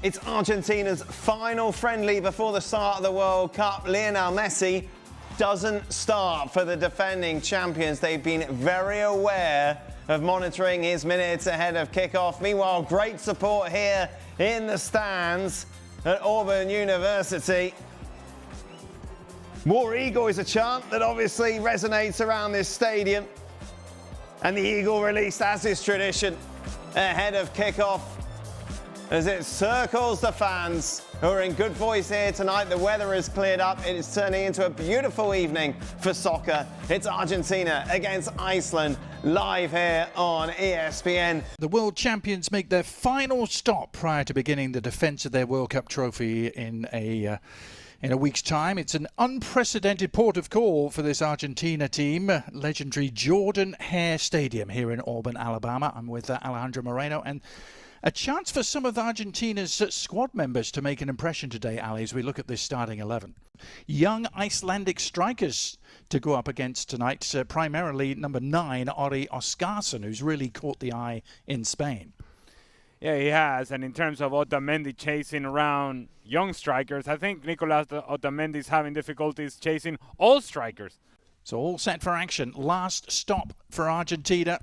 It's Argentina's final friendly before the start of the World Cup. Lionel Messi doesn't start for the defending champions. They've been very aware of monitoring his minutes ahead of kickoff. Meanwhile, great support here in the stands at Auburn University. War Eagle is a chant that obviously resonates around this stadium. And the Eagle released, as is tradition, ahead of kickoff, as it circles the fans who are in good voice here tonight. The weather has cleared up. It is turning into a beautiful evening for soccer. It's Argentina against Iceland, live here on ESPN. The world champions make their final stop prior to beginning the defence of their World Cup trophy in a week's time. It's an unprecedented port of call for this Argentina team. Legendary Jordan Hare Stadium here in Auburn, Alabama. I'm with Alejandro Moreno, and a chance for some of Argentina's squad members to make an impression today, Ali, as we look at this starting 11. Young Icelandic strikers to go up against tonight, primarily number 9, Ori Oskarsson, who's really caught the eye in Spain. Yeah, he has. And in terms of Otamendi chasing around young strikers, I think Nicolas Otamendi's having difficulties chasing all strikers. So all set for action. Last stop for Argentina.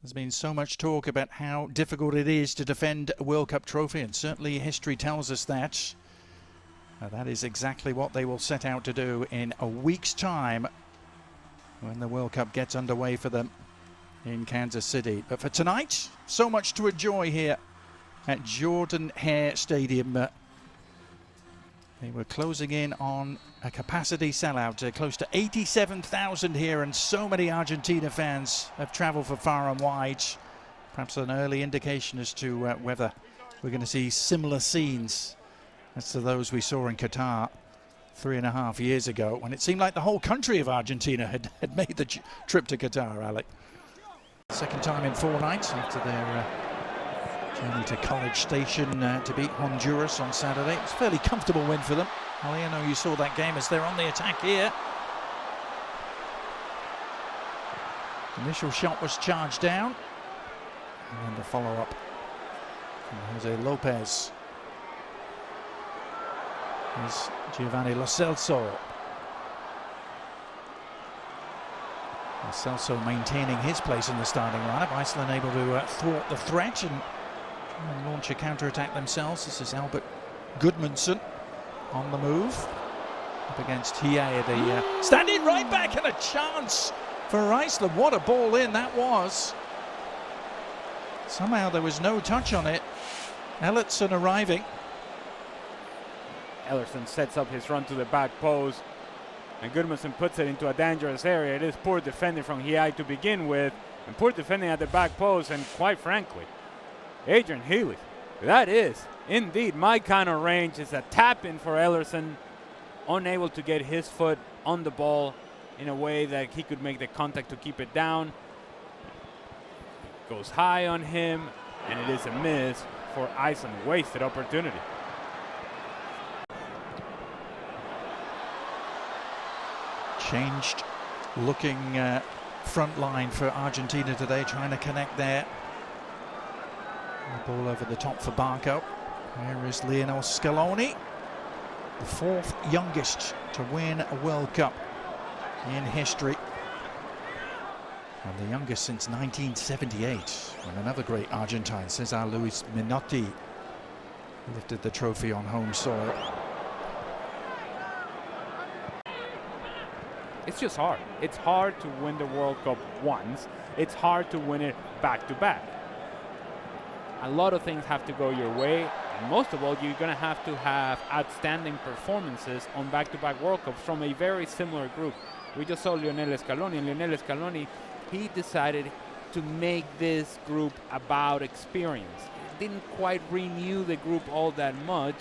There's been so much talk about how difficult it is to defend a World Cup trophy, and certainly history tells us that. That is exactly what they will set out to do in a week's time when the World Cup gets underway for them in Kansas City. But for tonight, so much to enjoy here at Jordan Hare Stadium. They were closing in on a capacity sellout, close to 87,000 here, and so many Argentina fans have travelled for far and wide. Perhaps an early indication as to whether we're going to see similar scenes as to those we saw in Qatar 3.5 years ago, when it seemed like the whole country of Argentina had made the trip to Qatar, Alec. Second time in 4 nights after their journey to College Station to beat Honduras on Saturday. It's a fairly comfortable win for them. Ali, I know you saw that game as they're on the attack here. Initial shot was charged down. And then the follow-up from Jose Lopez is Giovanni Lo Celso. Lo Celso maintaining his place in the starting lineup. Iceland able to thwart the threat and launch a counter-attack themselves. This is Albert Gudmundsson on the move up against Hie, the standing right back, and a chance for Iceland. What a ball in that was. Somehow there was no touch on it. Ellertsson arriving. Ellertsson sets up his run to the back post, and Gudmundsson puts it into a dangerous area. It is poor defending from Hie to begin with, and poor defending at the back post, and quite frankly, Adrian Healy, that is indeed my kind of range. Is a tap-in for Ellertsson, unable to get his foot on the ball in a way that he could make the contact to keep it down. Goes high on him, and it is a miss for Iceland. Wasted opportunity. Changed looking front line for Argentina today, trying to connect there. The ball over the top for Barco. Here is Lionel Scaloni, the 4th youngest to win a World Cup in history, and the youngest since 1978, when another great Argentine, Cesar Luis Menotti, lifted the trophy on home soil. It's just hard. It's hard to win the World Cup once. It's hard to win it back-to-back. A lot of things have to go your way, and most of all, you're going to have outstanding performances on back-to-back World Cups from a very similar group. We just saw Lionel Scaloni, and Lionel Scaloni, he decided to make this group about experience. It didn't quite renew the group all that much,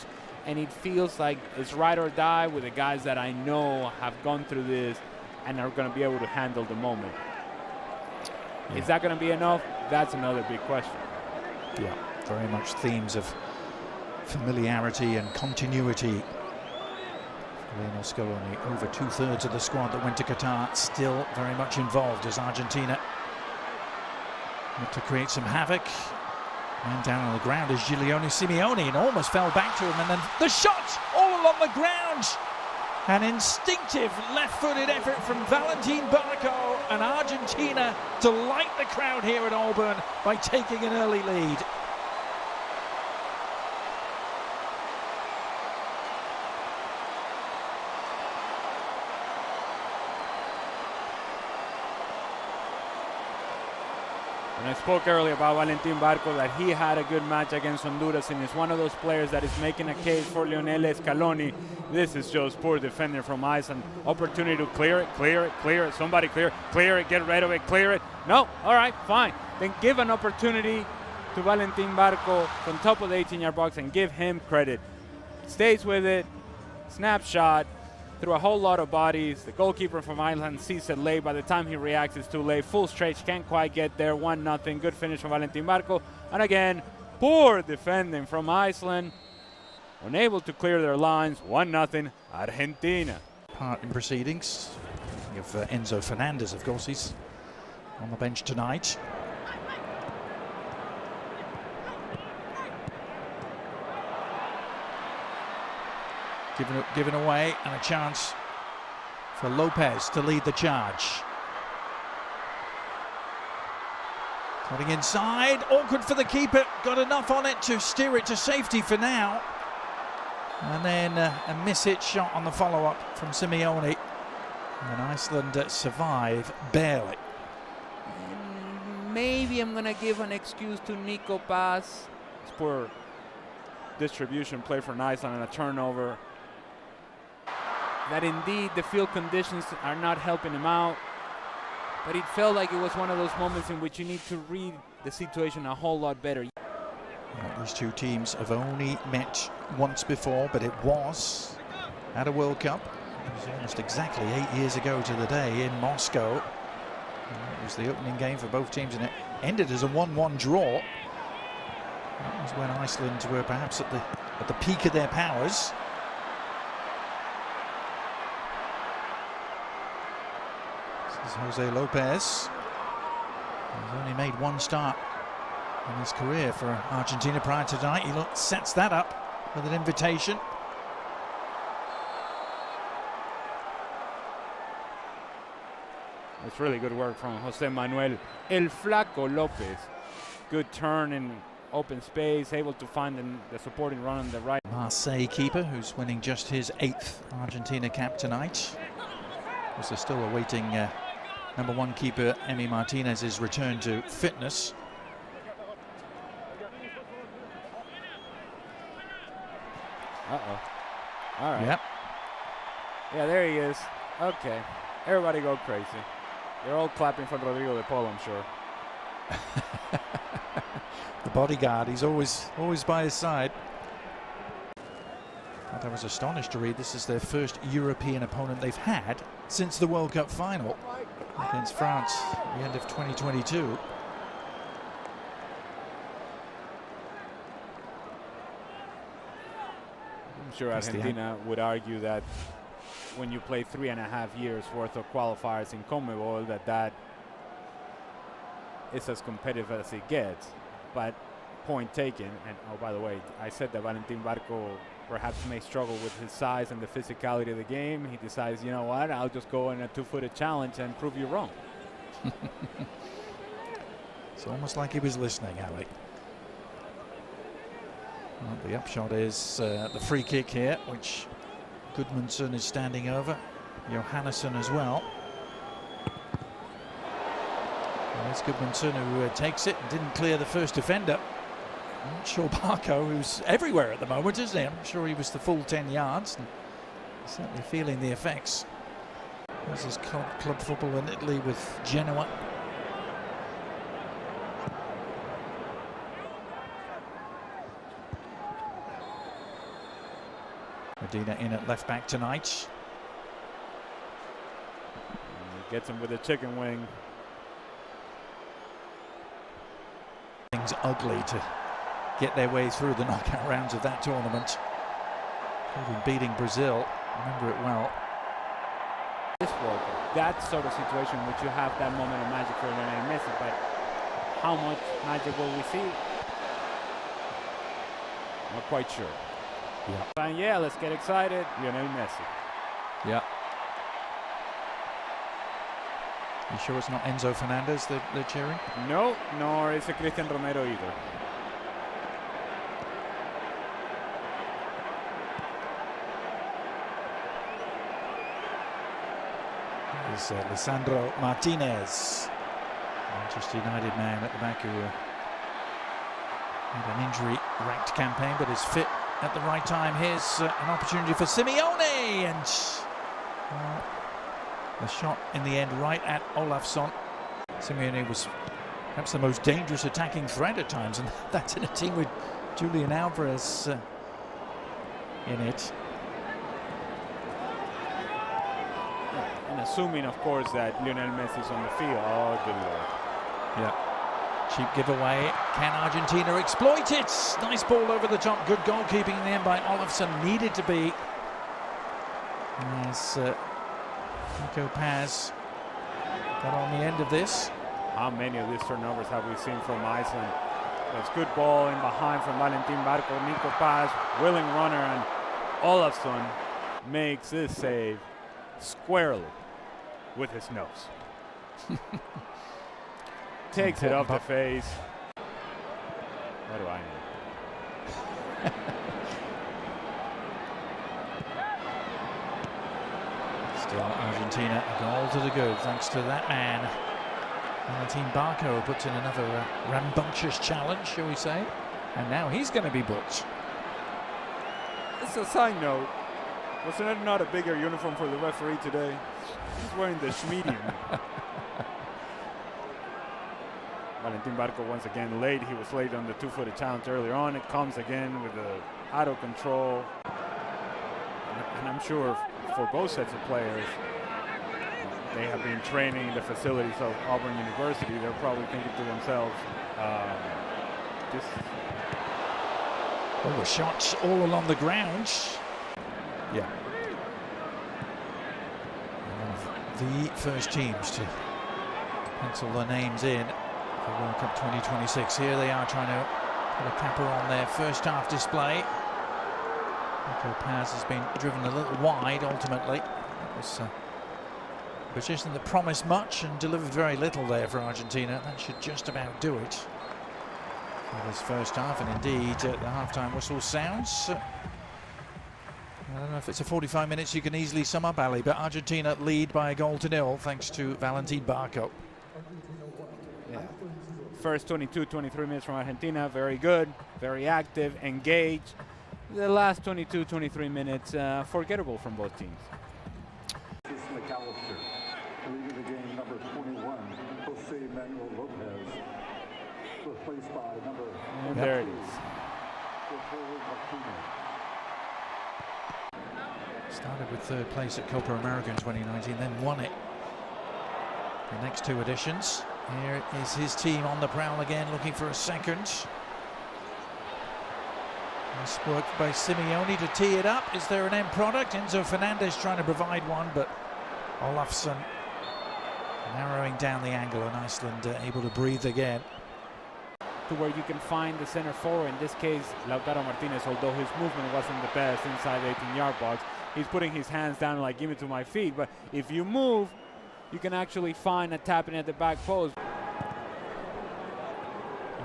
and it feels like it's ride or die with the guys that I know have gone through this and are going to be able to handle the moment. Yeah. Is that going to be enough? That's another big question. Yeah, very much themes of familiarity and continuity. Lionel Scaloni, over 2/3 of the squad that went to Qatar, still very much involved as Argentina look to create some havoc Man down on the ground is Giuliano Simeone and almost fell back to him, and then the shot all along the ground. An instinctive left-footed effort from Valentin Barco, and Argentina delight the crowd here at Auburn by taking an early lead. And I spoke earlier about Valentin Barco, that he had a good match against Honduras, and is one of those players that is making a case for Lionel Scaloni. This is just poor defender from Iceland. Opportunity to clear it. Somebody clear it, get rid of it, clear it. No, all right, fine. Then give an opportunity to Valentin Barco from top of the 18-yard box and give him credit. Stays with it, snapshot, through a whole lot of bodies. The goalkeeper from Iceland sees it late. By the time he reacts, it's too late. Full stretch, can't quite get there. 1-0. Good finish from Valentin Barco. And again, poor defending from Iceland. Unable to clear their lines. 1-0. Argentina. Part in proceedings. Of Enzo Fernandez, of course, he's on the bench tonight. Given away, and a chance for Lopez to lead the charge. Cutting inside, awkward for the keeper, got enough on it to steer it to safety for now. And then a miss-hit shot on the follow-up from Simeone. And Iceland survive barely. And maybe I'm going to give an excuse to Nico Paz. It's poor distribution play for Iceland and a turnover. That indeed the field conditions are not helping him out, but it felt like it was one of those moments in which you need to read the situation a whole lot better. These two teams have only met once before, but it was at a World Cup. It was almost exactly 8 years ago to the day in Moscow. It was the opening game for both teams, and it ended as a 1-1 draw. That was when Iceland were perhaps at the peak of their powers. This is Jose Lopez. He's only made one start in his career for Argentina prior to tonight. He sets that up with an invitation. It's really good work from Jose Manuel El Flaco Lopez. Good turn in open space, able to find the supporting run on the right. Marseille keeper, who's winning just his 8th Argentina cap tonight. As they're still awaiting number 1 keeper Emi Martinez's return to fitness. Uh-oh. All right. Yep. Yeah, there he is. Okay. Everybody go crazy. They're all clapping for Rodrigo de Paul, I'm sure. The bodyguard, he's always by his side. I was astonished to read this is their first European opponent they've had since the World Cup final against France at the end of 2022. I'm sure Argentina would argue that when you play 3.5 years worth of qualifiers in CONMEBOL, that is as competitive as it gets. But point taken, and oh, by the way, I said that Valentin Barco perhaps may struggle with his size and the physicality of the game. He decides, you know what, I'll just go in a 2-footed challenge and prove you wrong. It's almost like he was listening, Alec. Well, the upshot is the free kick here, which Gudmundsson is standing over. Johannesson as well. And it's Gudmundsson who takes it and didn't clear the first defender. I'm not sure Barco, who's everywhere at the moment, isn't he? I'm sure he was the full 10 yards. And certainly feeling the effects. This is club football in Italy with Genoa. Medina in at left back tonight. And he gets him with a chicken wing. Things ugly to get their way through the knockout rounds of that tournament. Including beating Brazil. Remember it well. This World Cup, that sort of situation in which you have that moment of magic for Lionel Messi, but how much magic will we see? Not quite sure. Yeah. And yeah, let's get excited. Lionel Messi. Yeah. You sure it's not Enzo Fernandez that they're cheering? No, nor is it Cristian Romero either. Is Lisandro Martinez, Manchester United man at the back, who had an injury-racked campaign but is fit at the right time. Here's an opportunity for Simeone, and the shot in the end right at Olafsson. Simeone was perhaps the most dangerous attacking threat at times, and that's in a team with Julian Alvarez in it. And assuming, of course, that Lionel Messi is on the field. Oh, good lord. Yeah. Cheap giveaway. Can Argentina exploit it? Nice ball over the top. Good goalkeeping in the end by Olafsson. Needed to be. As Nico Paz got on the end of this. How many of these turnovers have we seen from Iceland? There's good ball in behind from Valentin Barco. Nico Paz, willing runner, and Olafsson makes this save squarely with his nose. Takes it off the face. What do I know? Still Argentina, a goal to the good, thanks to that man. Valentin Barco puts in another rambunctious challenge, shall we say. And now he's going to be booked. It's a side note. Wasn't it not a bigger uniform for the referee today? He's wearing the medium. Valentin Barco once again late. He was late on the two-footed challenge earlier on. It comes again with the out of control. And I'm sure for both sets of players, they have been training in the facilities of Auburn University. They're probably thinking to themselves, Oh, the shots all along the ground. Yeah. One of the first teams to pencil their names in for World Cup 2026. Here they are trying to put a capper on their first half display. Nico Paz has been driven a little wide ultimately. That was a position that promised much and delivered very little there for Argentina. That should just about do it for this first half, and indeed the half-time whistle sounds. I don't know if it's a 45 minutes you can easily sum up, Ali, but Argentina lead by a goal to nil thanks to Valentin Barco. Yeah. First 22-23 minutes from Argentina, very good, very active, engaged. The last 22-23 minutes, forgettable from both teams. McAllister, leading the game, number 21, Jose Manuel Lopez, replaced by number... And there it is. Started with third place at Copa America in 2019, then won it the next two editions. Here is his team on the prowl again, looking for a second. Nice work by Simeone to tee it up. Is there an end product? Enzo Fernandez trying to provide one, but Olafsson narrowing down the angle, and Iceland able to breathe again. To where you can find the center forward, in this case Lautaro Martinez, although his movement wasn't the best inside the 18-yard box. He's putting his hands down like, give it to my feet, but if you move, you can actually find a tapping at the back post.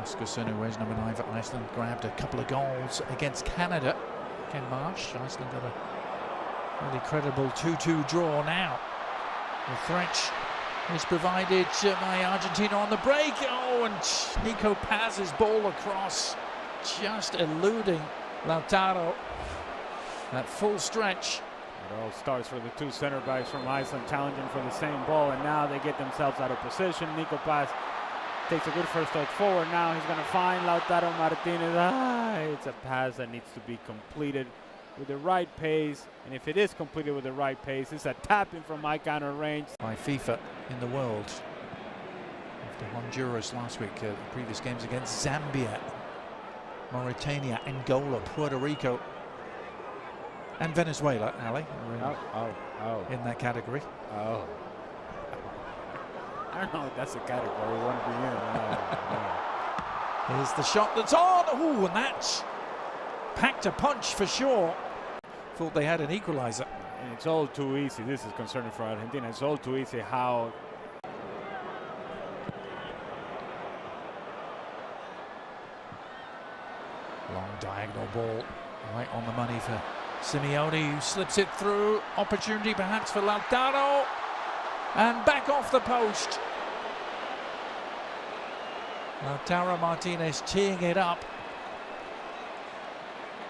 Oscar Sunu, number 9 for Iceland, grabbed a couple of goals against Canada. Ken Marsh, Iceland got a really credible 2-2 draw now. The threat is provided by Argentina on the break. Oh, and Nico Paz's ball across, just eluding Lautaro. That full stretch. It all starts for the two center backs from Iceland challenging for the same ball, and now they get themselves out of position. Nico Paz takes a good first step forward. Now he's going to find Lautaro Martinez. It's a pass that needs to be completed with the right pace, and if it is completed with the right pace, it's a tap-in from high counter range. By FIFA in the world. After Honduras last week, the previous games against Zambia, Mauritania, Angola, Puerto Rico, and Venezuela, Ali, in that category. Oh. I don't know if that's the category we want to be in. Here's the shot that's on. Ooh, and that packed a punch for sure. Thought they had an equalizer. And it's all too easy. This is concerning for Argentina. It's all too easy how long diagonal ball right on the money for Simeone, who slips it through. Opportunity perhaps for Lautaro. And back off the post. Lautaro Martinez teeing it up.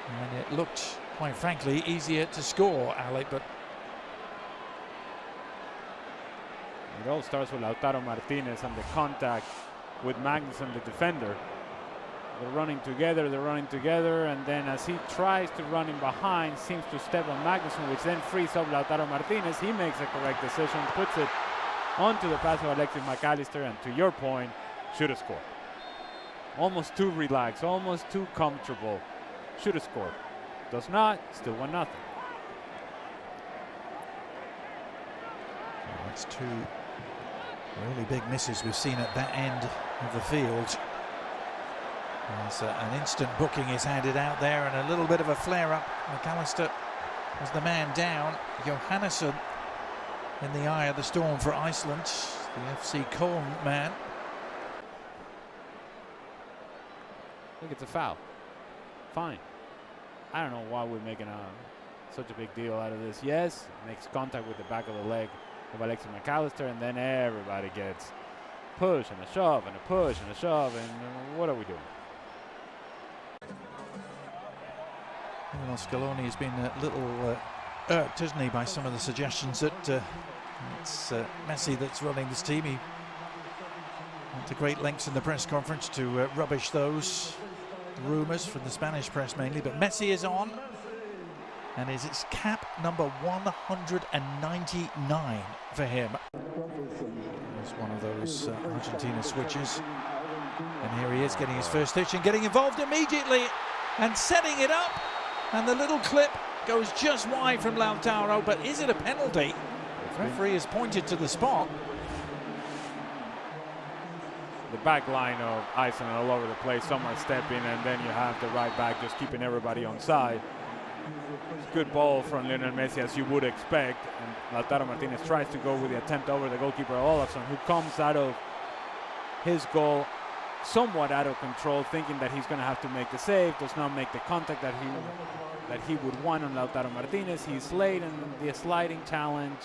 And it looked, quite frankly, easier to score, Alec, but it all starts with Lautaro Martinez and the contact with Magnusson, the defender. They're running together, and then as he tries to run in behind, seems to step on Magnusson, which then frees up Lautaro Martinez. He makes the correct decision, puts it onto the pass of Alexis McAllister, and to your point, should have scored. Almost too relaxed, almost too comfortable. Should have scored. Does not, still 1-0. That's two really big misses we've seen at that end of the field. As an instant booking is handed out there and a little bit of a flare-up. McAllister was the man down. Johannesson in the eye of the storm for Iceland, the FC Köln man. I think it's a foul. Fine. I don't know why we're making such a big deal out of this. Yes, makes contact with the back of the leg of Alexis McAllister, and then everybody gets push and a shove and a push and a shove, and what are we doing? Well, Scaloni has been a little irked, hasn't he, by some of the suggestions that it's Messi that's running this team. He went to great lengths in the press conference to rubbish those rumours from the Spanish press mainly, but Messi is on, and it's cap number 199 for him. It's one of those Argentina switches, and here he is getting his first stitch and getting involved immediately and setting it up, and the little clip goes just wide from Lautaro, but is it a penalty? The referee has pointed to the spot. The back line of Iceland all over the place, someone stepping, and then you have the right back just keeping everybody on side. It's good ball from Lionel Messi, as you would expect, and Lautaro Martinez tries to go with the attempt over the goalkeeper Olafsson, who comes out of his goal somewhat out of control, thinking that he's going to have to make the save, does not make the contact that he would want on Lautaro Martinez. He's late in the sliding challenge,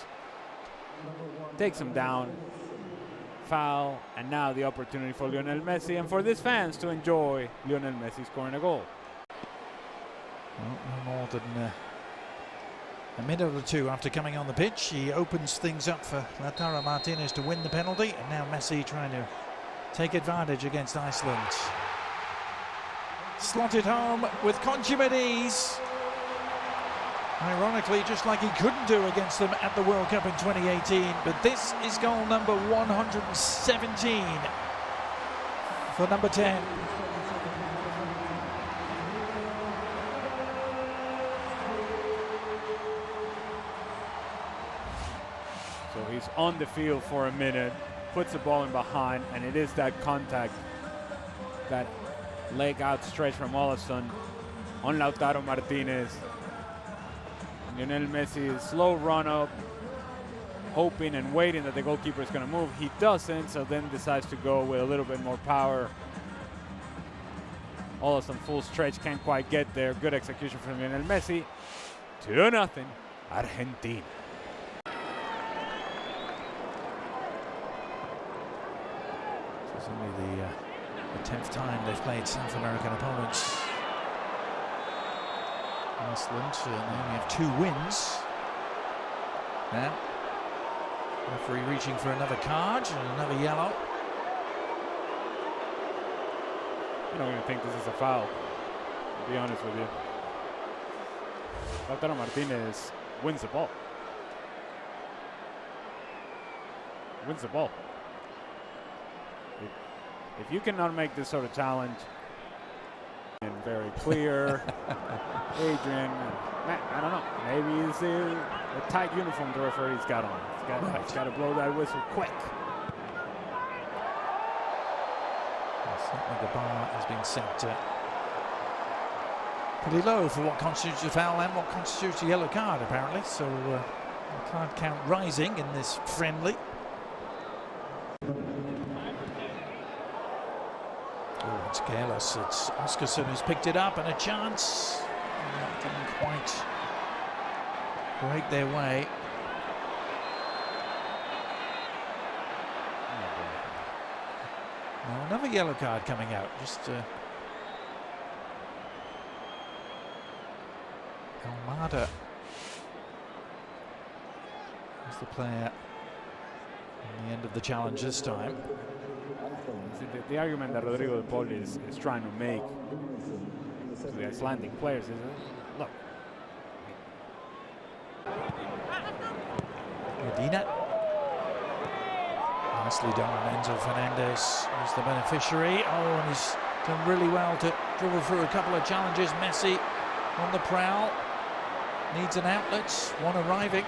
takes him down. Foul, and now the opportunity for Lionel Messi and for these fans to enjoy Lionel Messi scoring a goal. Well, no more than a minute or two after coming on the pitch, he opens things up for Lautaro Martinez to win the penalty, and now Messi trying to take advantage against Iceland. Slotted home with consummate ease. Ironically, just like he couldn't do against them at the World Cup in 2018, but this is goal number 117 for number 10. So he's on the field for a minute, puts the ball in behind, and it is that contact, that leg outstretched from Olafsson on Lautaro Martinez. Lionel Messi, slow run up, hoping and waiting that the goalkeeper is going to move. He doesn't, so then decides to go with a little bit more power. Olafsson full stretch, can't quite get there. Good execution from Lionel Messi. 2-0, Argentina. It's only the 10th time they've played South American opponents. Iceland, they only have 2 wins. Now, referee reaching for another card and another yellow. I don't even think this is a foul, to be honest with you. Lautaro Martinez wins the ball. Wins the ball. If you cannot make this sort of challenge, and very clear, Adrian, I don't know, maybe it's the tight uniform the referee's got on. He's got to blow that whistle quick. Certainly the bar has been set pretty low for what constitutes a foul and what constitutes a yellow card, apparently. So the card count rising in this friendly. Oh, it's careless. It's Oscarsson who's picked it up, and a chance. That didn't quite break their way. Well, another yellow card coming out. Just Almada is the player in the end of the challenge this time. The argument that Rodrigo de Paul is trying to make to the Icelandic players is, look. Medina. Nicely done. Enzo Fernandez is the beneficiary. Oh, and he's done really well to dribble through a couple of challenges. Messi on the prowl. Needs an outlet. One arriving.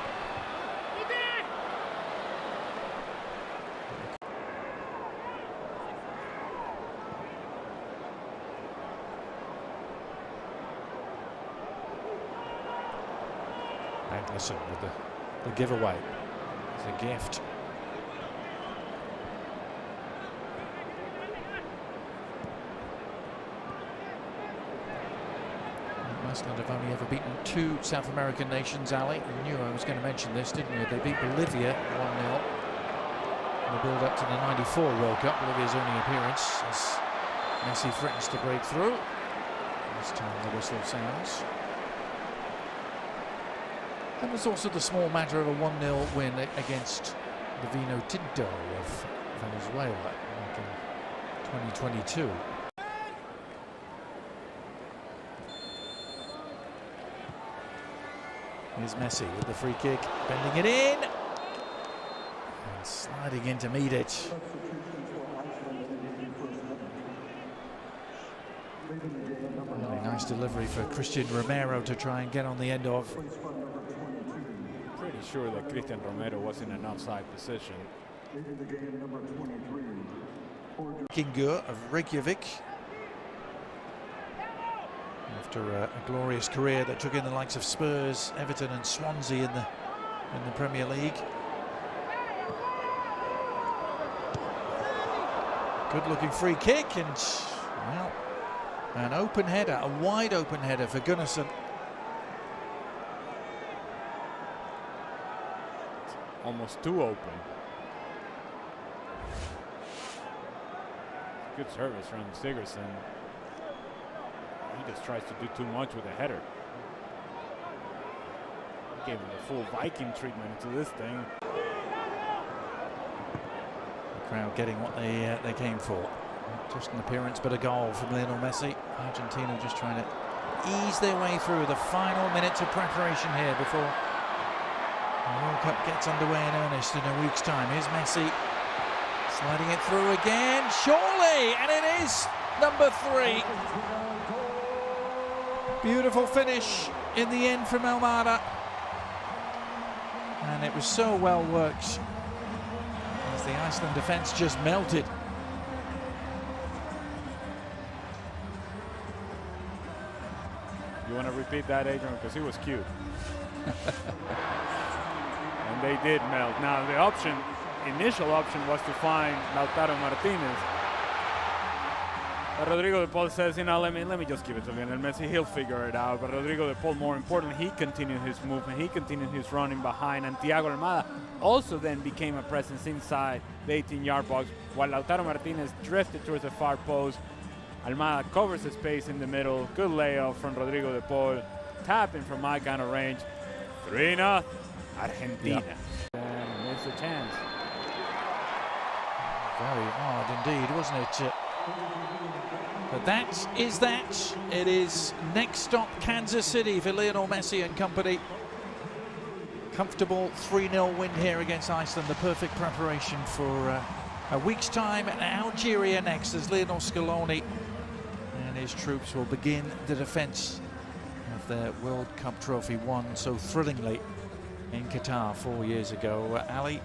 Magnuson with the giveaway. It's a gift. Iceland have only ever beaten 2 South American nations, Ali. You knew I was going to mention this, didn't you? They beat Bolivia 1-0 in the build-up to the '94 World Cup. Bolivia's only appearance as Messi threatens to break through. This time the whistle sounds. And there's also the small matter of a 1-0 win against the Vino Tinto of Venezuela back in 2022. Here's Messi with the free kick, bending it in and sliding in to meet it. Really nice delivery for Christian Romero to try and get on the end of. Pretty sure that Christian Romero was in an offside position. Kingur of Reykjavik. After a glorious career that took in the likes of Spurs, Everton and Swansea in the Premier League. Good looking free kick, and well, an open header, a wide open header for Gunnarsson. Almost too open. Good service from Sigurdsson. He just tries to do too much with a header. Gave him the full Viking treatment to this thing. The crowd getting what they came for. Not just an appearance, but a goal from Lionel Messi. Argentina just trying to ease their way through the final minutes of preparation here before the World Cup gets underway in earnest in a week's time. Here's Messi sliding it through again, surely, and it is number 3. Beautiful finish in the end from Almada, and it was so well worked as the Iceland defence just melted. You want to repeat that, Adrian, because he was cute. And they did melt. Now the initial option was to find Lautaro Martinez. But Rodrigo de Paul says, you know, let me just give it to Lionel Messi. He'll figure it out. But Rodrigo de Paul, more importantly, he continued his movement. He continued his running behind. And Thiago Almada also then became a presence inside the 18-yard box, while Lautaro Martinez drifted towards the far post. Almada covers the space in the middle. Good layoff from Rodrigo de Paul. Tapping from my kind of range. 3-0, Argentina. Yep. And missed the chance. Very hard indeed, wasn't it? But that is that. It is next stop Kansas City for Lionel Messi and company. Comfortable 3-0 win here against Iceland. The perfect preparation for a week's time at Algeria next, as Lionel Scaloni and his troops will begin the defence of their World Cup trophy won so thrillingly in Qatar 4 years ago. Ali.